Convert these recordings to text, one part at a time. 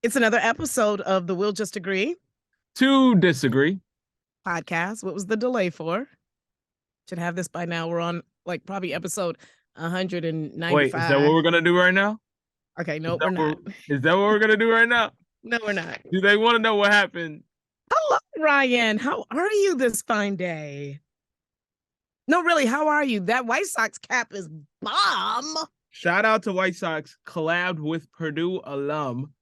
It's another episode of the We'll Just Agree To disagree. podcast. What was the delay for? Should have this by now. We're on like probably episode 195. Wait, is that what we're gonna do right now? Okay, Is no, that we're not. is that what we're gonna do right now? No, we're not. Do they want to know what happened? Hello, Ryan. How are you this fine day? No, really, how are you? That White Sox cap is bomb. Shout out to White Sox collabed with Purdue alum.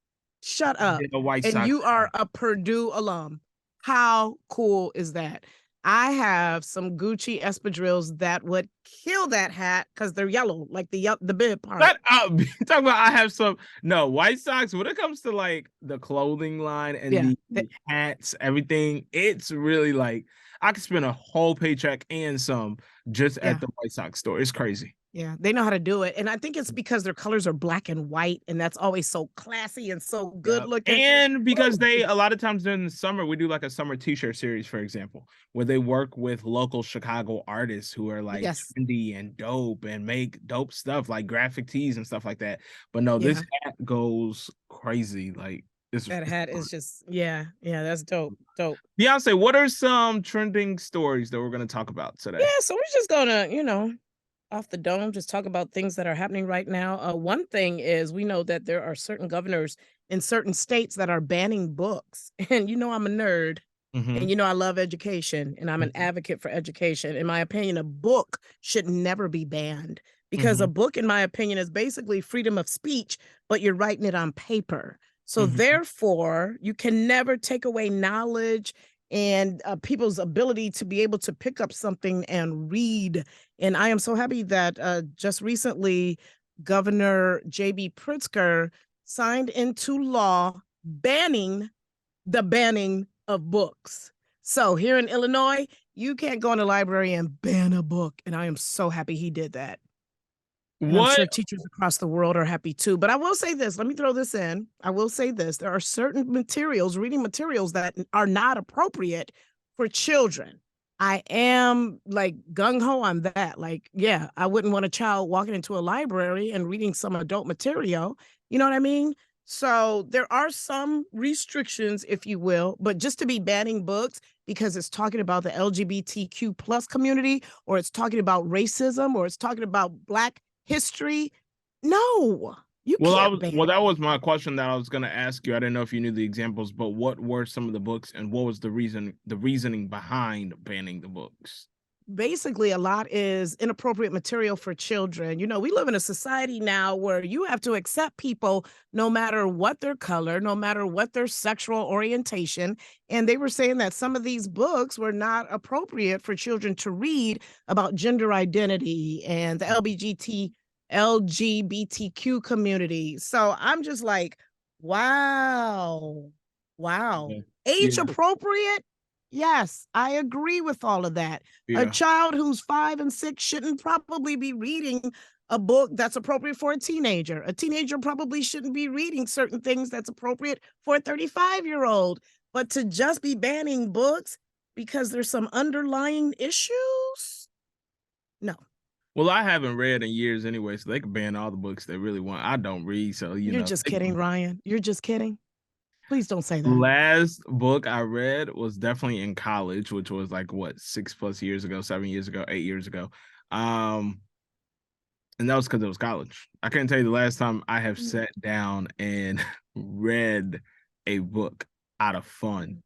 Shut up. The White And Sox you are a Purdue alum. How cool is that? I have some Gucci espadrilles that would kill that hat because they're yellow, like the bib part. Shut up. Talk about I have some. No, White Sox, when it comes to like the clothing line and the hats, everything, it's really like I could spend a whole paycheck and some just at the White Sox store. It's crazy. Yeah, they know how to do it. And I think it's because their colors are black and white, and that's always so classy and so good looking. And because a lot of times during the summer, we do like a summer t-shirt series, for example, where they work with local Chicago artists who are like trendy and dope and make dope stuff like graphic tees and stuff like that. But no, this hat goes crazy. Like that hat is just, that's dope. Beyonce, what are some trending stories that we're going to talk about today? Yeah, so we're just gonna, off the dome, just talk about things that are happening right now. One thing is we know that there are certain governors in certain states that are banning books. And I'm a nerd. And I love education, and I'm an advocate for education. In my opinion, a book should never be banned because a book, in my opinion, is basically freedom of speech, but you're writing it on paper. So therefore, you can never take away knowledge and people's ability to be able to pick up something and read. And I am so happy that just recently, Governor J.B. Pritzker signed into law banning of books. So here in Illinois, you can't go in a library and ban a book. And I am so happy he did that. And I'm sure teachers across the world are happy too. But I will say this, let me throw this in. I will say this. There are certain reading materials that are not appropriate for children. I am like gung-ho on that. Like, I wouldn't want a child walking into a library and reading some adult material. You know what I mean? So there are some restrictions, if you will, but just to be banning books because it's talking about the LGBTQ plus community, or it's talking about racism, or it's talking about Black history. No, you can't ban. Well, that was my question that I was going to ask you. I didn't know if you knew the examples, but what were some of the books and what was the reasoning behind banning the books? Basically, a lot is inappropriate material for children. We live in a society now where you have to accept people no matter what their color, no matter what their sexual orientation. And they were saying that some of these books were not appropriate for children to read about gender identity and the LGBTQ community. So I'm just like, wow. Age appropriate? Yes, I agree with all of that. Yeah. A child who's 5 and 6 shouldn't probably be reading a book that's appropriate for a teenager. A teenager probably shouldn't be reading certain things that's appropriate for a 35-year-old. But to just be banning books because there's some underlying issues? No. Well, I haven't read in years anyway, so they can ban all the books they really want. I don't read, so You're just kidding, Ryan. You're just kidding. Please don't say that. Last book I read was definitely in college, which was like 6+ years ago, 7 years ago, 8 years ago. And that was because it was college. I can't tell you the last time I have sat down and read a book out of fun.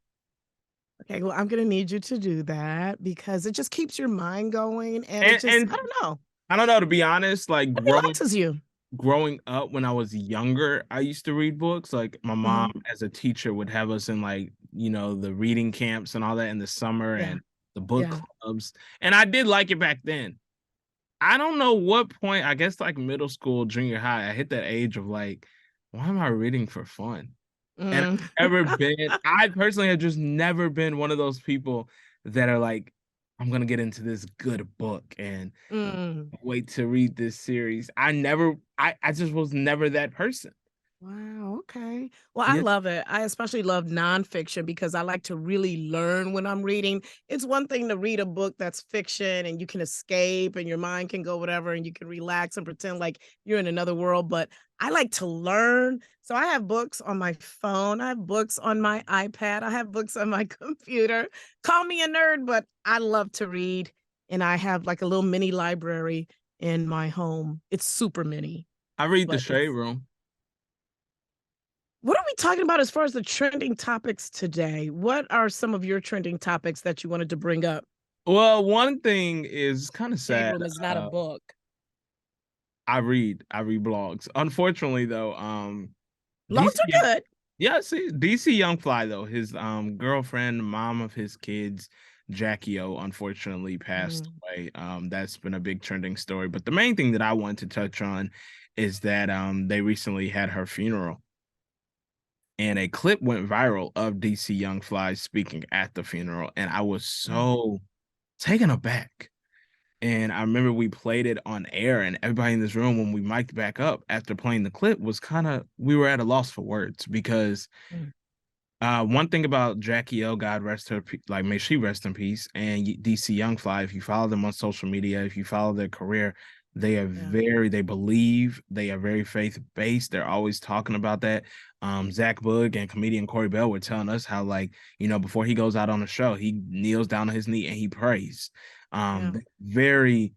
Okay, well, I'm gonna need you to do that because it just keeps your mind going, and I don't know. I don't know, to be honest, like it relaxes you. Growing up when I was younger, I used to read books. Like my mom as a teacher would have us in like, the reading camps and all that in the summer and the book clubs. And I did like it back then. I don't know what point, I guess like middle school, junior high, I hit that age of like, why am I reading for fun? And I personally have just never been one of those people that are like, I'm going to get into this good book and wait to read this series. I just was never that person. Wow, okay. Well, I Yeah. love it. I especially love nonfiction because I like to really learn when I'm reading. It's one thing to read a book that's fiction and you can escape and your mind can go whatever and you can relax and pretend like you're in another world, but I like to learn. So I have books on my phone, I have books on my iPad, I have books on my computer. Call me a nerd, but I love to read and I have like a little mini library in my home. It's super mini, I read The but Shade it's Room. what are we talking about as far as the trending topics today? What are some of your trending topics that you wanted to bring up? Well, one thing is kind of Shade sad. Room is not a book. I read blogs. Unfortunately, though, Blogs DC, are good. yeah, see, DC Young Fly though, his girlfriend, mom of his kids, Jackie O, unfortunately passed Mm, away. That's been a big trending story. But the main thing that I wanted to touch on is that they recently had her funeral, and a clip went viral of DC Young Fly speaking at the funeral, and I was mm. so taken aback. And I remember we played it on air, and everybody in this room, when we mic'd back up after playing the clip, was kind of, we were at a loss for words because Mm, one thing about Jackie O, God rest her, like may she rest in peace, and DC Young Fly, if you follow them on social media, if you follow their career, they are yeah, they believe, they are very faith based. They're always talking about that. Zach Boog and comedian Corey Bell were telling us how, like, before he goes out on the show, he kneels down on his knee and he prays. yeah. Very,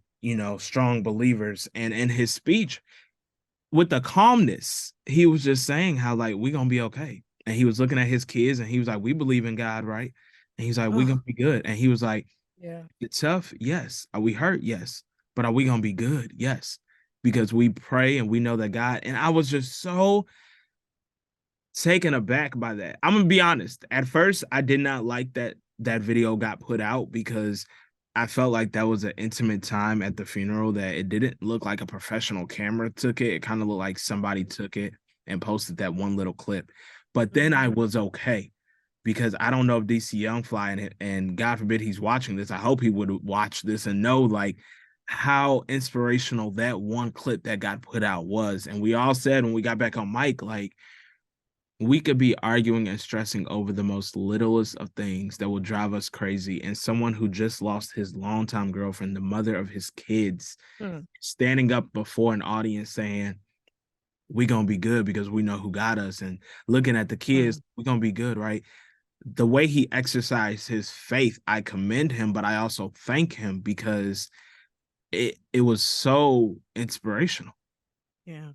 strong believers. And in his speech, with the calmness, he was just saying how, like, we gonna be okay. And he was looking at his kids and he was like, we believe in God, right? And he's like, we gonna Oh, be good. And he was like, yeah. it's tough, yes. Are we hurt? Yes. But are we gonna be good? Yes. Because we pray and we know that God, and I was just so taken aback by that. I'm gonna be honest. At first, I did not like that video got put out because I felt like that was an intimate time at the funeral, that it didn't look like a professional camera took it. It kind of looked like somebody took it and posted that one little clip. But then I Mhm. was okay because I don't know if DC Young Fly, and God forbid he's watching this. I hope he would watch this and know, like, how inspirational that one clip that got put out was. And we all said when we got back on mic, like, we could be arguing and stressing over the most littlest of things that will drive us crazy. And someone who just lost his longtime girlfriend, the mother of his kids, Mm, standing up before an audience saying, we gonna be good because we know who got us, and looking at the kids, mm. we're gonna be good, right? The way he exercised his faith, I commend him, but I also thank him because it was so inspirational. Yeah.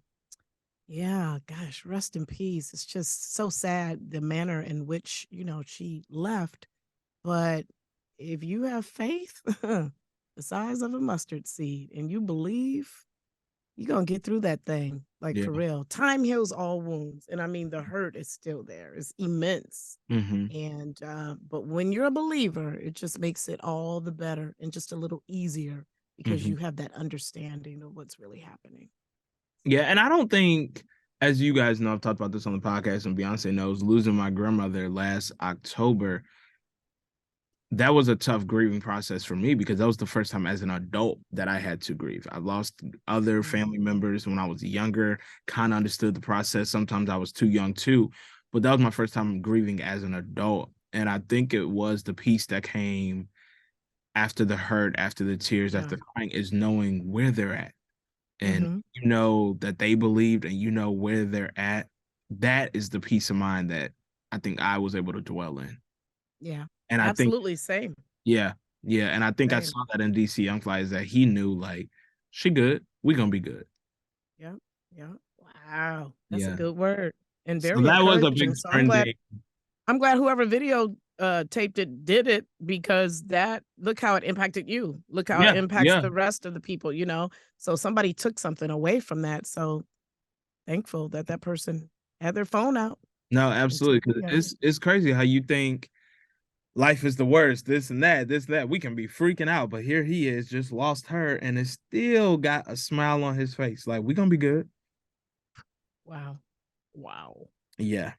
Yeah, gosh, rest in peace. It's just so sad the manner in which, she left. But if you have faith, the size of a mustard seed, and you believe, you're gonna get through that thing, like Yeah. for real. Time heals all wounds. And I mean the hurt is still there. It's immense. Hmm. And but when you're a believer, it just makes it all the better and just a little easier because Hmm. you have that understanding of what's really happening. Yeah, and I don't think, as you guys know, I've talked about this on the podcast, and Beyonce knows, losing my grandmother last October, that was a tough grieving process for me because that was the first time as an adult that I had to grieve. I lost other Mm, family members when I was younger, kind of understood the process. Sometimes I was too young too, but that was my first time grieving as an adult. And I think it was the peace that came after the hurt, after the tears, yeah. after crying, is knowing where they're at, and Mm-hmm. you know that they believed and you know where they're at. That is the peace of mind that I think I was able to dwell in. Yeah. And I think, Absolutely. Same. yeah, yeah. And I think I Same. saw that in DC Young Fly, is that he knew, like, she good. We gonna be good. Yeah. Yeah. Wow. That's a Yeah. good word and So very that was a big encouraging. So I'm glad trending. whoever video taped it did it because that look how it impacted you. Look how it Yeah, impacts yeah. the rest of the people. So somebody took something away from that. So thankful that that person had their phone out No, and took absolutely. Because video. it's crazy how you think life is the worst, this and that, this, that. We can be freaking out, but here he is, just lost her, and it still got a smile on his face. Like, we gonna be good. Wow. Wow. Yeah.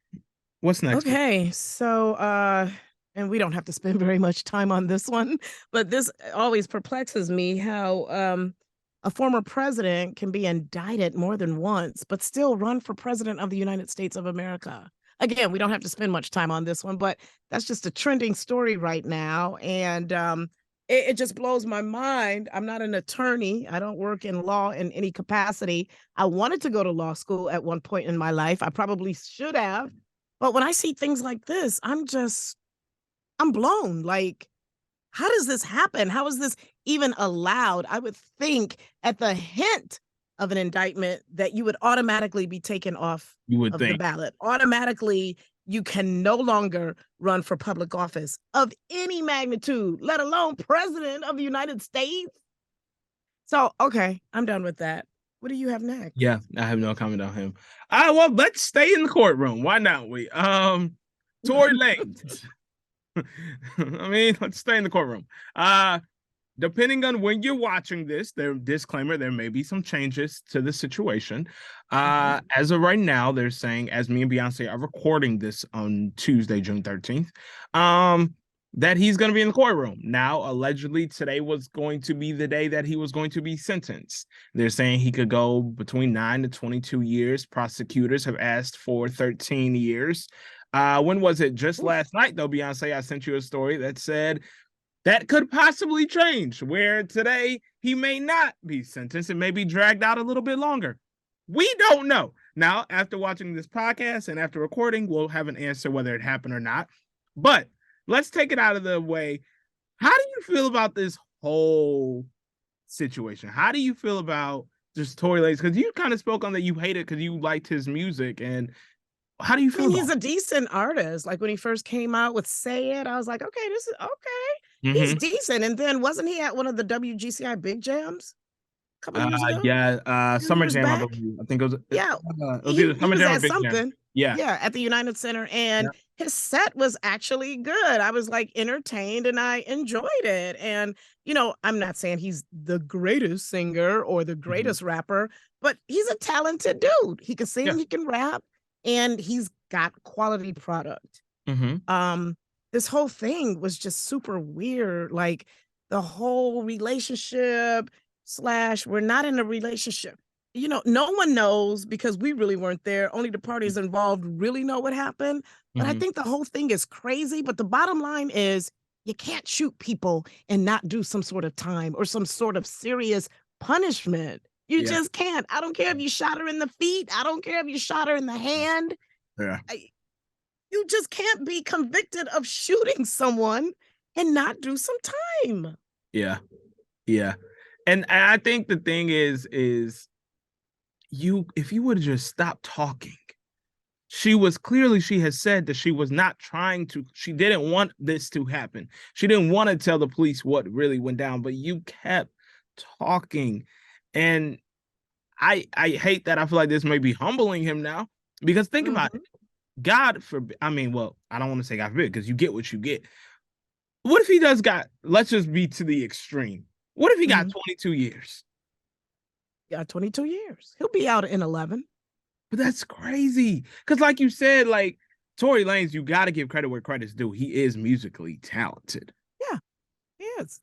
What's next? Okay, so and we don't have to spend very much time on this one, but this always perplexes me how a former president can be indicted more than once, but still run for president of the United States of America. Again, we don't have to spend much time on this one, but that's just a trending story right now. And it just blows my mind. I'm not an attorney. I don't work in law in any capacity. I wanted to go to law school at one point in my life. I probably should have. But when I see things like this, I'm blown. Like, how does this happen? How is this even allowed? I would think at the hint of an indictment that you would automatically be taken off You would of the think. ballot. Automatically, you can no longer run for public office of any magnitude, let alone president of the United States. So, okay, I'm done with that. What do you have next? Yeah, I have no comment on him. Well, let's stay in the courtroom. Why not we? Tory Lanez. I mean, let's stay in the courtroom. Depending on when you're watching this, disclaimer, there may be some changes to the situation. As of right now, they're saying, as me and Beyonce are recording this on Tuesday, June 13th, that he's going to be in the courtroom. Now, allegedly, today was going to be the day that he was going to be sentenced. They're saying he could go between 9 to 22 years. Prosecutors have asked for 13 years. When was it? Just last night, though, Beyonce, I sent you a story that said that could possibly change, where today he may not be sentenced. It may be dragged out a little bit longer. We don't know. Now, after watching this podcast and after recording, we'll have an answer whether it happened or not. But let's take it out of the way. How do you feel about this whole situation? How do you feel about just Tory Lanez? Because you kind of spoke on that you hate it because you liked his music. And how do you feel? He's a decent artist. Like when he first came out with Say It, I was like, okay, this is okay. He's decent. And then wasn't he at one of the WGCI Big Jams a couple years ago? Yeah, Summer Jam, I believe. I think it was. Yeah, it was either Summer Jam or Big Jam. Yeah, at the United Center, and his set was actually good. I was like entertained and I enjoyed it. And I'm not saying he's the greatest singer or the greatest rapper, but he's a talented dude. He can sing, he can rap, and he's got quality product. This whole thing was just super weird. Like the whole relationship / we're not in a relationship. No one knows because we really weren't there. Only the parties involved really know what happened. But I think the whole thing is crazy. But the bottom line is you can't shoot people and not do some sort of time or some sort of serious punishment. You just can't. I don't care if you shot her in the feet. I don't care if you shot her in the hand. You just can't be convicted of shooting someone and not do some time. Yeah. And I think the thing is if you would have just stopped talking. She has said that she was not she didn't want this to happen. She didn't want to tell the police what really went down, but you kept talking. And I hate that. I feel like this may be humbling him now, because think about it. God forbid. I mean, well, I don't want to say God forbid because you get what you get. What if he let's just be to the extreme. What if he got 22 years? Yeah, 22 years. He'll be out in 11. But that's crazy. Because like you said, like Tory Lanez, you got to give credit where credit's due. He is musically talented. Yeah, he is.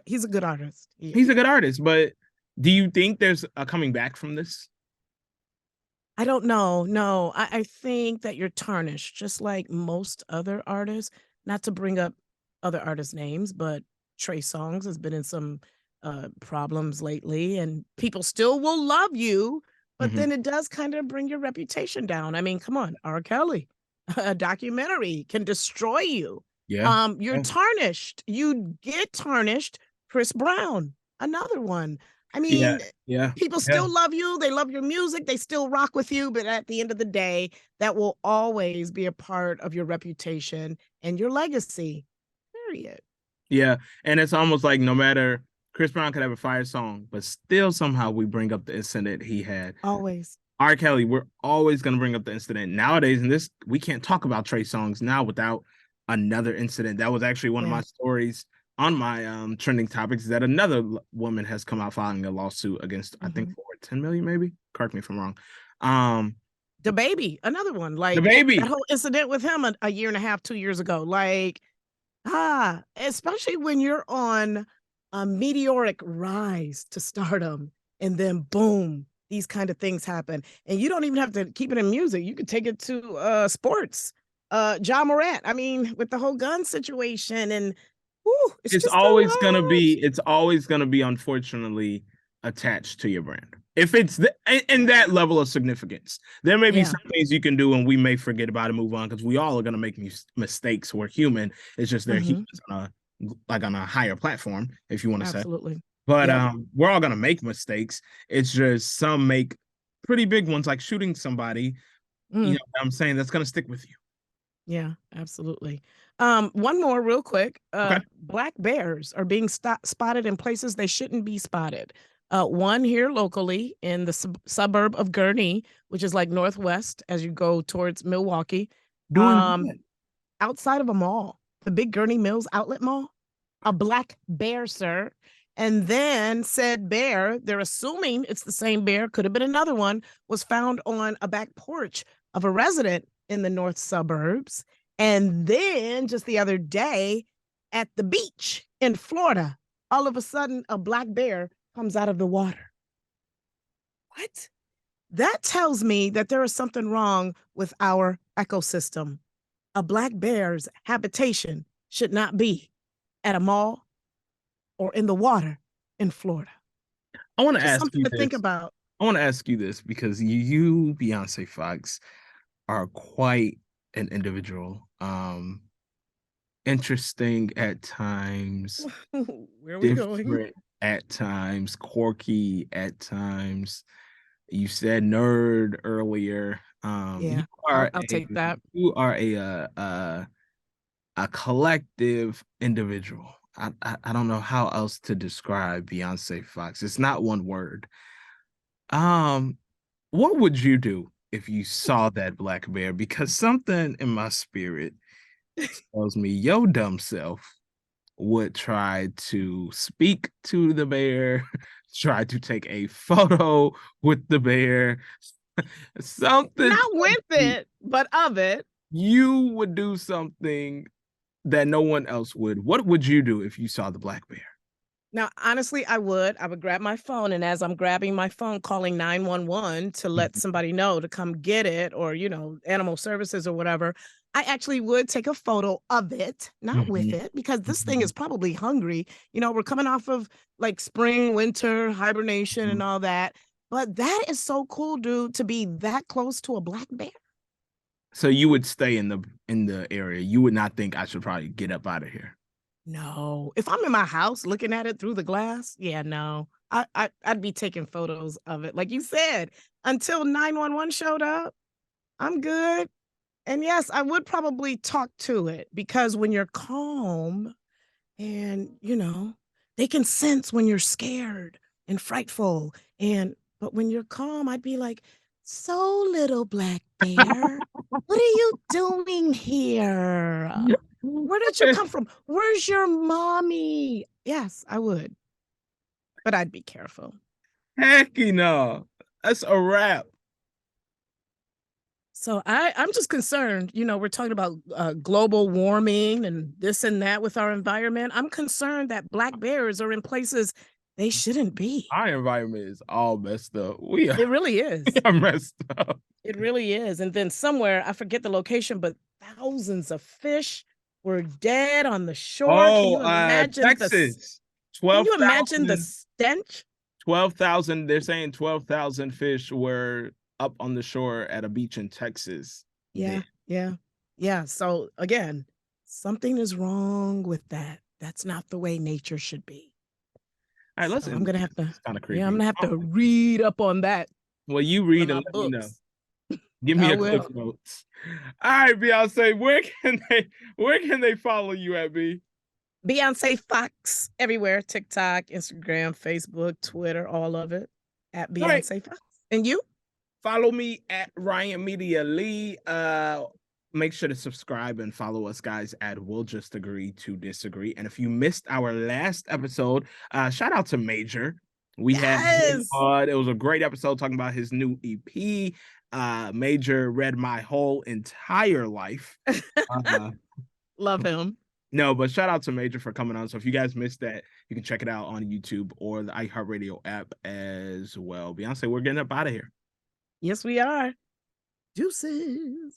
He's a good artist. He's a good artist. But do you think there's a coming back from this? I don't know. No, I think that you're tarnished, just like most other artists. Not to bring up other artists' names, but Trey Songz has been in some problems lately, and people still will love you, but then it does kind of bring your reputation down. I mean, come on, R. Kelly, a documentary can destroy you. You're tarnished. You get tarnished. Chris Brown, another one. I mean, people still love you. They love your music. They still rock with you. But at the end of the day, that will always be a part of your reputation and your legacy, period. Yeah. And it's almost like no matter, Chris Brown could have a fire song, but still somehow we bring up the incident he had. Always. R. Kelly, we're always going to bring up the incident. Nowadays, we can't talk about Trey Songz now without another incident. That was actually one of my stories on my trending topics, that another woman has come out filing a lawsuit against, I think, for 10 million, maybe. Correct me if I'm wrong. DaBaby, another one. Like DaBaby, that whole incident with him a year and a half, 2 years ago. Like, especially when you're on a meteoric rise to stardom and then boom, these kind of things happen. And you don't even have to keep it in music. You could take it to sports. Ja Morant, I mean, with the whole gun situation, and it's It's just a always gonna lot. be, unfortunately, attached to your brand. If it's in that level of significance, there may be some things you can do and we may forget about it, move on, because we all are gonna make mistakes. We're human. It's just they're humans on a higher platform, if you want to say. Absolutely. But we're all gonna make mistakes. It's just some make pretty big ones, like shooting somebody. You know what I'm saying? That's gonna stick with you. Yeah, absolutely. One more real quick. Okay. Black bears are being spotted in places they shouldn't be spotted. One here locally in the suburb of Gurnee, which is like northwest as you go towards Milwaukee. Doing what? Outside of a mall, the big Gurnee Mills outlet mall, a black bear, sir. And then said bear, they're assuming it's the same bear, could have been another one, was found on a back porch of a resident in the north suburbs. And then just the other day at the beach in Florida, all of a sudden a black bear comes out of the water. What? That tells me that there is something wrong with our ecosystem. A black bear's habitation should not be at a mall or in the water in Florida. I want to ask something you to this. think about. I want to ask you this because you, Beyonce Fox, are quite an individual. Interesting at times. Where are we going? At times, quirky at times. You said nerd earlier. Yeah, I'll take that. You are a collective individual. I don't know how else to describe Beyonce Fox. It's not one word. What would you do if you saw that black bear? Because something in my spirit tells me your dumb self would try to speak to the bear, try to take a photo with the bear, something. Not with it, but of it. You would do something that no one else would. What would you do if you saw the black bear? Now, honestly, I would grab my phone, and as I'm grabbing my phone, calling 911 to let somebody know to come get it, or, animal services or whatever, I actually would take a photo of it, not with it, because this thing is probably hungry. We're coming off of like spring, winter, hibernation and all that. But that is so cool, dude, to be that close to a black bear. So you would stay in the area. You would not think I should probably get up out of here. No, if I'm in my house looking at it through the glass, yeah, no, I'd be taking photos of it. Like you said, until 911 showed up, I'm good. And yes, I would probably talk to it, because when you're calm and, they can sense when you're scared and frightful. But when you're calm, I'd be like, so little black bear, what are you doing here? Where did you come from? Where's your mommy? Yes, I would. But I'd be careful. Heck no. That's a wrap. So I'm just concerned, we're talking about global warming and this and that with our environment. I'm concerned that black bears are in places they shouldn't be. Our environment is all messed up. It really is. We are messed up. It really is. And then somewhere, I forget the location, but thousands of fish were dead on the shore. Can you imagine Texas. Can you imagine the stench? 12,000. They're saying 12,000 fish were up on the shore at a beach in Texas. Yeah. So again, something is wrong with that. That's not the way nature should be. All right, listen. I'm gonna have to. Kind of creepy. Yeah, I'm gonna have to read up on that. Well, you read and let me know. Give me a quick notes. All right, Beyonce, where can they follow you at, B? Beyonce Fox everywhere: TikTok, Instagram, Facebook, Twitter, all of it at Beyonce Fox. And you? Follow me at Ryan Media Lee. Make sure to subscribe and follow us, guys, at We'll Just Agree to Disagree. And if you missed our last episode, shout out to Major. We had him on. It was a great episode talking about his new EP. Major read my whole entire life. Love him. No, but shout out to Major for coming on. So if you guys missed that, you can check it out on YouTube or the iHeartRadio app as well. Beyonce, we're getting up out of here. Yes, we are. Deuces.